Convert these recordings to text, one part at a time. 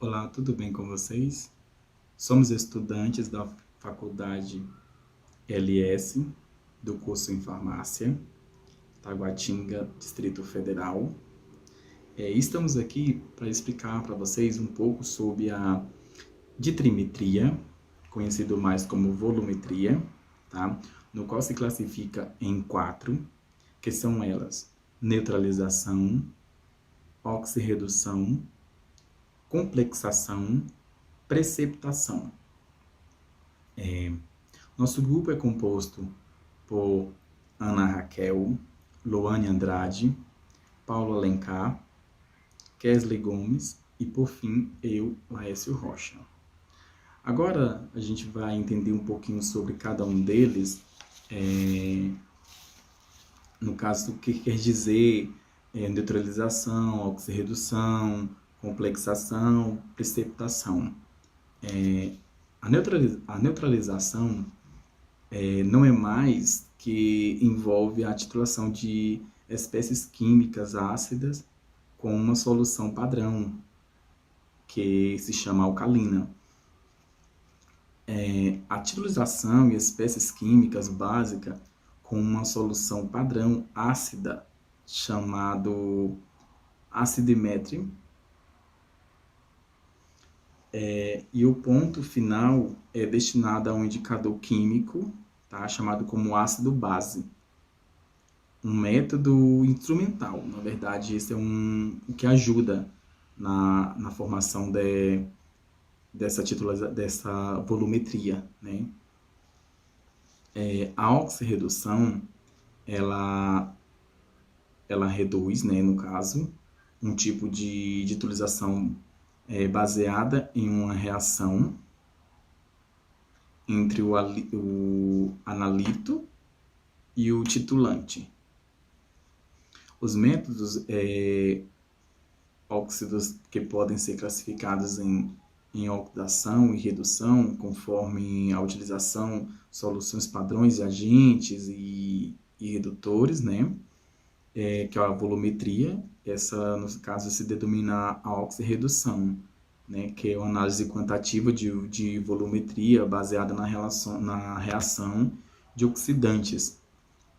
Olá, tudo bem com vocês? Somos estudantes da Faculdade LS, do curso em Farmácia, Taguatinga, Distrito Federal. Estamos aqui para explicar para vocês um pouco sobre a ditrimetria, conhecido mais como volumetria, tá? No qual se classifica em quatro, que são elas: neutralização, oxirredução, complexação, preceptação. Nosso grupo é composto por Ana Raquel, Loane Andrade, Paulo Alencar, Kesley Gomes e, por fim, eu, Laércio Rocha. Agora a gente vai entender um pouquinho sobre cada um deles, no caso, o que quer dizer neutralização, oxirredução, complexação, preceptação. A neutralização não é mais que envolve a titulação de espécies químicas ácidas com uma solução padrão, que se chama alcalina. A titulação e espécies químicas básicas com uma solução padrão ácida, chamado acidimetria, e o ponto final é destinado a um indicador químico, tá, chamado como ácido base. Um método instrumental, na verdade, esse é o que ajuda na formação dessa volumetria, né? A oxirredução, ela reduz, né, no caso, um tipo de utilização baseada em uma reação entre o analito e o titulante. Os métodos óxidos que podem ser classificados em oxidação e redução, conforme a utilização soluções padrões e agentes e redutores, né? Que é a volumetria. Essa, no caso, se denomina a oxirredução, né? Que é uma análise quantitativa de volumetria baseada na reação de oxidantes,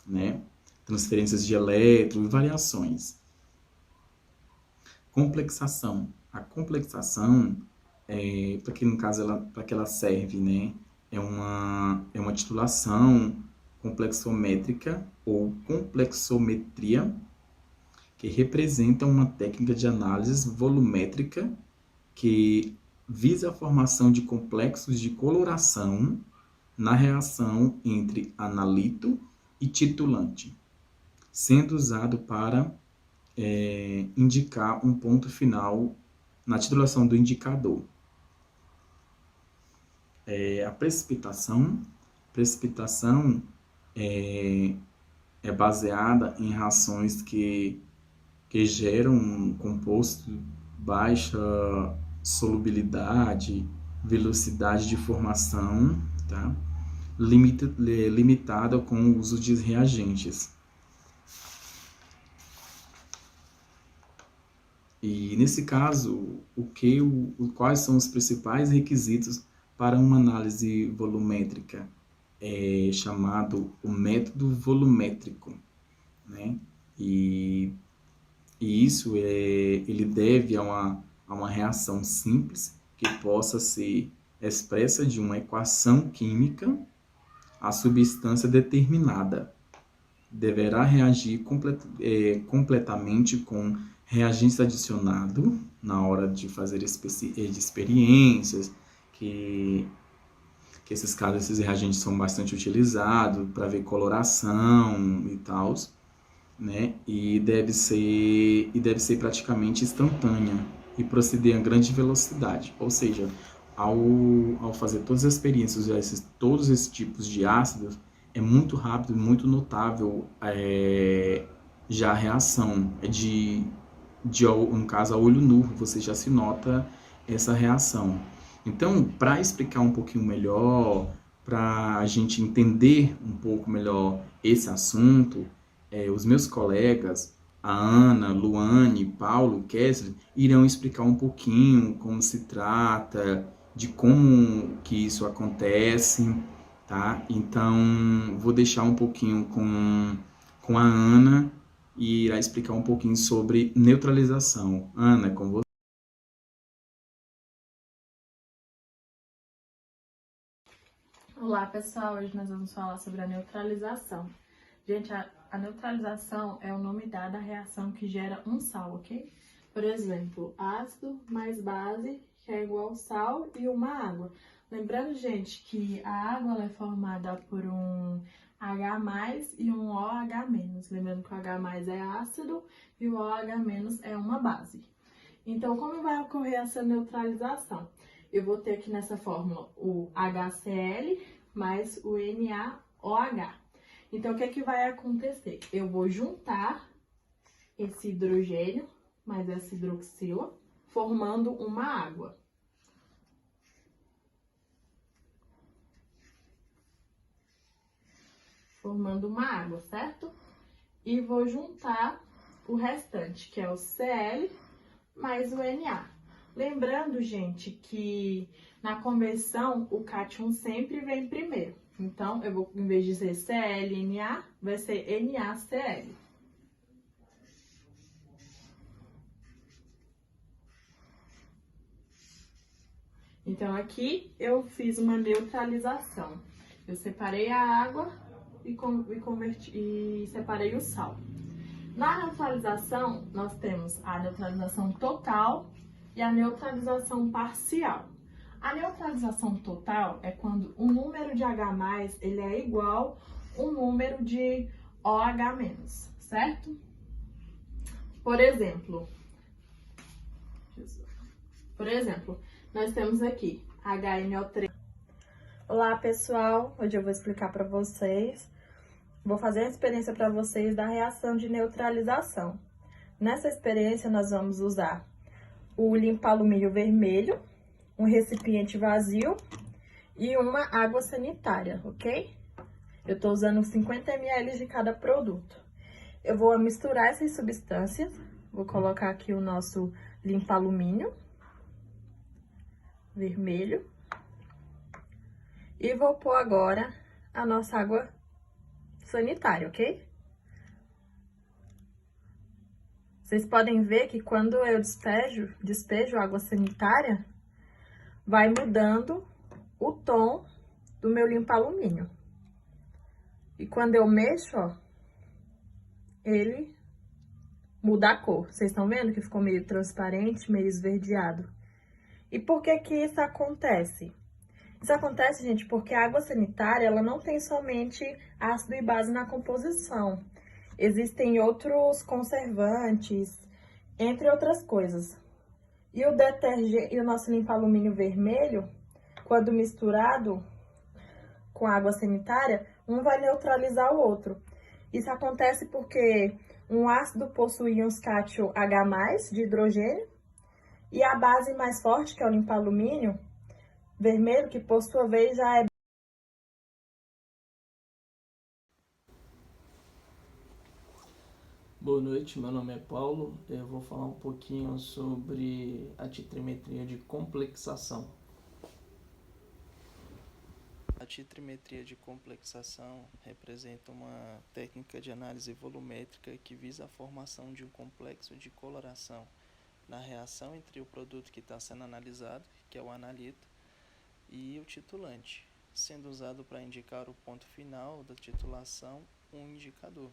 né? Transferências de elétrons e variações. Complexação. A complexação, para que no caso para que ela serve, né? É uma titulação complexométrica ou complexometria, que representa uma técnica de análise volumétrica que visa a formação de complexos de coloração na reação entre analito e titulante, sendo usado para indicar um ponto final na titulação do indicador. A precipitação é baseada em reações que geram um composto baixa solubilidade, velocidade de formação, tá? Limitada com o uso de reagentes. E nesse caso, quais são os principais requisitos para uma análise volumétrica? É chamado o método volumétrico, né? E isso ele deve a uma reação simples que possa ser expressa de uma equação química a substância determinada. Deverá reagir completamente com reagentes adicionados na hora de fazer de experiências, que esses reagentes são bastante utilizados para ver coloração e tal, né? E deve ser praticamente instantânea e proceder a grande velocidade. Ou seja, ao fazer todas as experiências, todos esses tipos de ácidos, é muito rápido, muito notável já a reação. No caso, a olho nu, você já se nota essa reação. Então, para explicar um pouquinho melhor, para a gente entender um pouco melhor esse assunto, os meus colegas, a Ana, Luane, Paulo, Kesley, irão explicar um pouquinho como se trata, de como que isso acontece, tá? Então, vou deixar um pouquinho com a Ana e irá explicar um pouquinho sobre neutralização. Ana, com você. Olá pessoal, hoje nós vamos falar sobre a neutralização. Gente, a neutralização é o nome dado à reação que gera um sal, ok? Por exemplo, ácido mais base, que é igual sal, e uma água. Lembrando, gente, que a água ela é formada por um H+, e um OH-. Lembrando que o H+ é ácido e o OH- é uma base. Então, como vai ocorrer essa neutralização? Eu vou ter aqui nessa fórmula o HCl mais o NaOH. Então, o que é que vai acontecer? Eu vou juntar esse hidrogênio mais essa hidroxila, formando uma água. Formando uma água, certo? E vou juntar o restante, que é o Cl mais o Na. Lembrando, gente, que na conversão o cátion sempre vem primeiro. Então, eu vou, em vez de ser ClNa, vai ser NaCl. Então, aqui eu fiz uma neutralização. Eu separei a água e separei o sal. Na neutralização, nós temos a neutralização total e a neutralização parcial. A neutralização total é quando o número de H+, ele é igual ao número de OH-, certo? Por exemplo, nós temos aqui HNO3. Olá, pessoal! Hoje eu vou explicar para vocês, vou fazer a experiência para vocês da reação de neutralização. Nessa experiência, nós vamos usar o limpa-alumínio vermelho, um recipiente vazio e uma água sanitária, ok? Eu estou usando 50 ml de cada produto. Eu vou misturar essas substâncias, vou colocar aqui o nosso limpa-alumínio vermelho e vou pôr agora a nossa água sanitária, ok? Vocês podem ver que quando eu despejo água sanitária, vai mudando o tom do meu limpa-alumínio. E quando eu mexo, ó, ele muda a cor. Vocês estão vendo que ficou meio transparente, meio esverdeado. E por que que isso acontece? Isso acontece, gente, porque a água sanitária, ela não tem somente ácido e base na composição. Existem outros conservantes, entre outras coisas. E o detergente e o nosso limpa-alumínio vermelho, quando misturado com água sanitária, um vai neutralizar o outro. Isso acontece porque um ácido possui uns cátion H+, de hidrogênio, e a base mais forte, que é o limpa-alumínio vermelho, que por sua vez já é... Boa noite, meu nome é Paulo. Eu vou falar um pouquinho sobre a titrimetria de complexação. A titrimetria de complexação representa uma técnica de análise volumétrica que visa a formação de um complexo de coloração na reação entre o produto que está sendo analisado, que é o analito, e o titulante, sendo usado para indicar o ponto final da titulação, um indicador.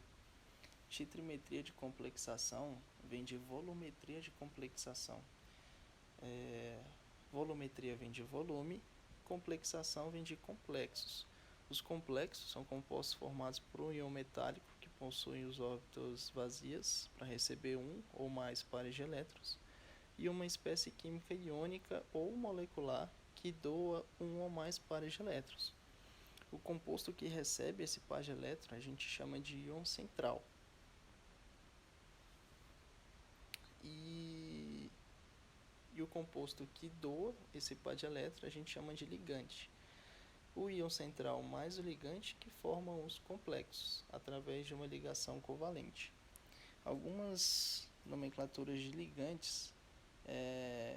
Titrimetria de complexação vem de volumetria de complexação. Volumetria vem de volume, complexação vem de complexos. Os complexos são compostos formados por um íon metálico que possui os órbitos vazias para receber um ou mais pares de elétrons e uma espécie química iônica ou molecular que doa um ou mais pares de elétrons. O composto que recebe esse par de elétrons a gente chama de íon central. E o composto que doa esse par de elétrons a gente chama de ligante. O íon central mais o ligante que formam os complexos, através de uma ligação covalente. Algumas nomenclaturas de ligantes é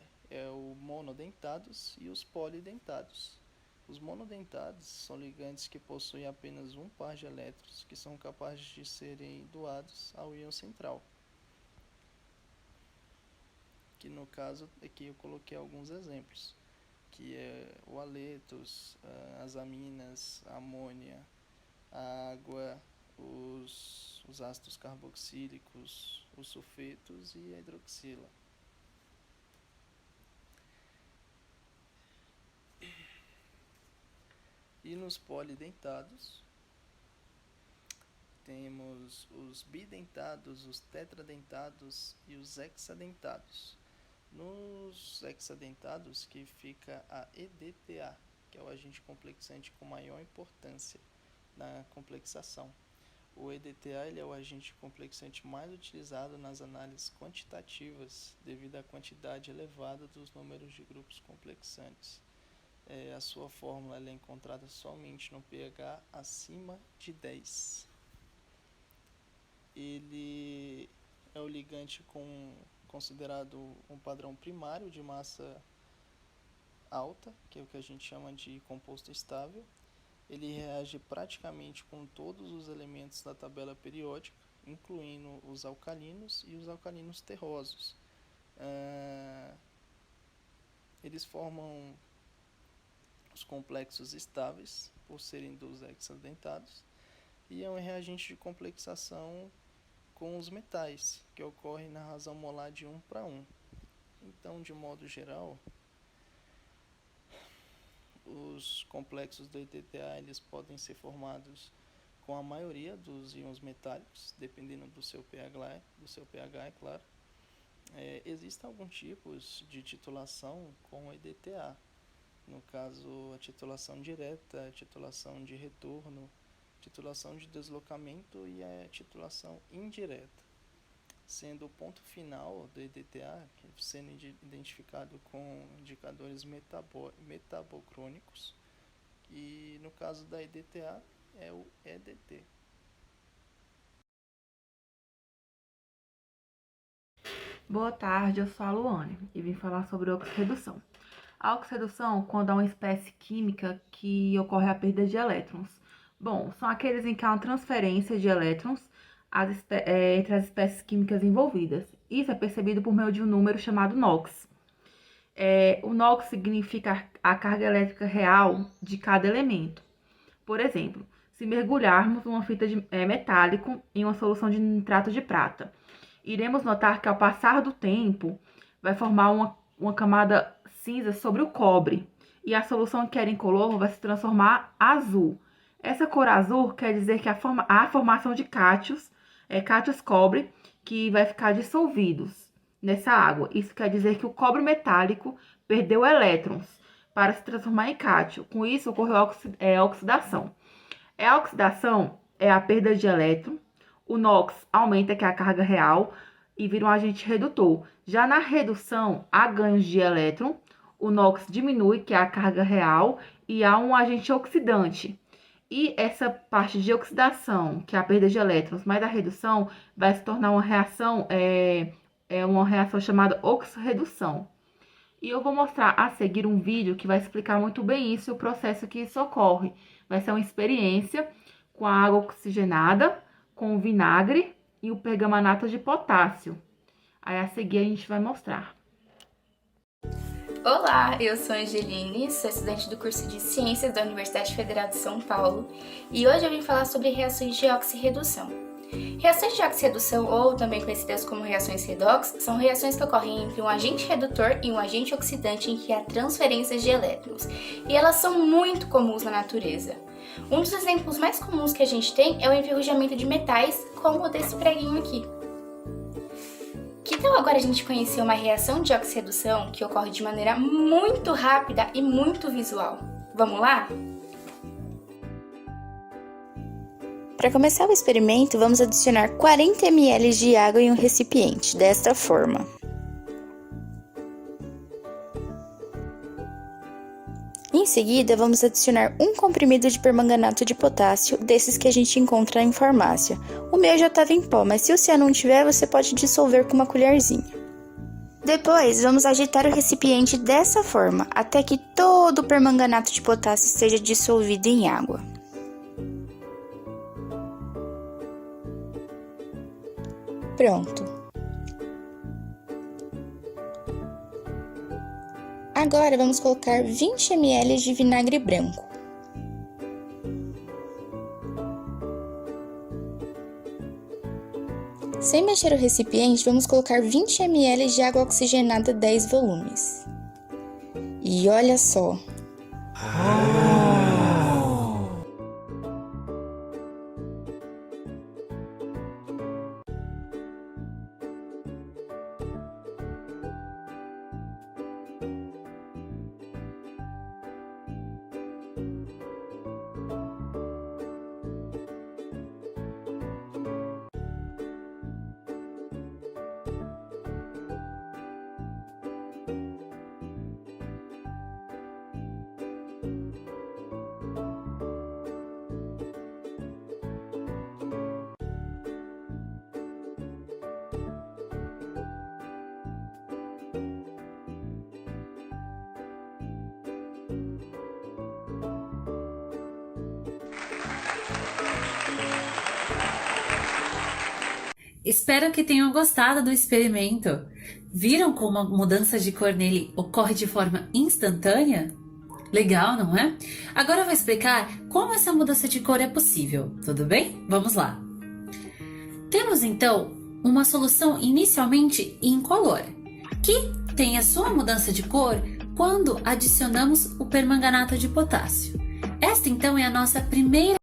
o monodentados e os polidentados. Os monodentados são ligantes que possuem apenas um par de elétrons que são capazes de serem doados ao íon central. Que no caso aqui eu coloquei alguns exemplos, que é o haletos, as aminas, a amônia, a água, os ácidos carboxílicos, os sulfetos e a hidroxila. E nos polidentados, temos os bidentados, os tetradentados e os hexadentados. Nos hexadentados, que fica a EDTA, que é o agente complexante com maior importância na complexação. O EDTA ele é o agente complexante mais utilizado nas análises quantitativas, devido à quantidade elevada dos números de grupos complexantes. A sua fórmula ela é encontrada somente no pH acima de 10. Ele é o ligante considerado um padrão primário de massa alta, que é o que a gente chama de composto estável. Ele reage praticamente com todos os elementos da tabela periódica, incluindo os alcalinos e os alcalinos terrosos. Eles formam os complexos estáveis, por serem dos hexadentados, e é um reagente de complexação com os metais, que ocorre na razão molar de 1 para 1. Então, de modo geral, os complexos do EDTA eles podem ser formados com a maioria dos íons metálicos, dependendo do seu pH, é claro. Existem alguns tipos de titulação com o EDTA. No caso, a titulação direta, a titulação de retorno, titulação de deslocamento e a titulação indireta, sendo o ponto final do EDTA sendo identificado com indicadores metabocrônicos, e no caso da EDTA é o EDT. Boa tarde, eu sou a Luane e vim falar sobre oxirredução. A oxirredução, quando há uma espécie química que ocorre a perda de elétrons. Bom, são aqueles em que há uma transferência de elétrons entre as espécies químicas envolvidas. Isso é percebido por meio de um número chamado NOx. O NOx significa a carga elétrica real de cada elemento. Por exemplo, se mergulharmos uma fita de metálico em uma solução de nitrato de prata, iremos notar que ao passar do tempo vai formar uma camada cinza sobre o cobre, e a solução que era incolor vai se transformar azul. Essa cor azul quer dizer que há a formação de cátions cobre, que vai ficar dissolvidos nessa água. Isso quer dizer que o cobre metálico perdeu elétrons para se transformar em cátion. Com isso, ocorreu a oxidação. A oxidação é a perda de elétron. O NOx aumenta, que é a carga real, e vira um agente redutor. Já na redução, há ganhos de elétron, o NOx diminui, que é a carga real, e há um agente oxidante. E essa parte de oxidação, que é a perda de elétrons, mais a redução, vai se tornar uma reação, uma reação chamada oxirredução. E eu vou mostrar a seguir um vídeo que vai explicar muito bem isso e o processo que isso ocorre. Vai ser uma experiência com a água oxigenada, com o vinagre e o pergamanato de potássio. Aí a seguir a gente vai mostrar. Olá, eu sou Angeline, sou estudante do curso de Ciências da Universidade Federal de São Paulo e hoje eu vim falar sobre reações de oxirredução. Reações de oxirredução, ou também conhecidas como reações redox, são reações que ocorrem entre um agente redutor e um agente oxidante em que há transferências de elétrons, e elas são muito comuns na natureza. Um dos exemplos mais comuns que a gente tem é o enferrujamento de metais, como o desse preguinho aqui. Que tal agora a gente conhecer uma reação de oxirredução que ocorre de maneira muito rápida e muito visual? Vamos lá? Para começar o experimento, vamos adicionar 40 ml de água em um recipiente, desta forma. Em seguida, vamos adicionar um comprimido de permanganato de potássio, desses que a gente encontra em farmácia. O meu já estava em pó, mas se o seu não tiver, você pode dissolver com uma colherzinha. Depois, vamos agitar o recipiente dessa forma, até que todo o permanganato de potássio esteja dissolvido em água. Pronto. Agora vamos colocar 20 ml de vinagre branco. Sem mexer o recipiente, vamos colocar 20 ml de água oxigenada 10 volumes. E olha só! Espero que tenham gostado do experimento. Viram como a mudança de cor nele ocorre de forma instantânea? Legal, não é? Agora eu vou explicar como essa mudança de cor é possível, tudo bem? Vamos lá. Temos então uma solução inicialmente incolor, que tem a sua mudança de cor quando adicionamos o permanganato de potássio. Esta então é a nossa primeira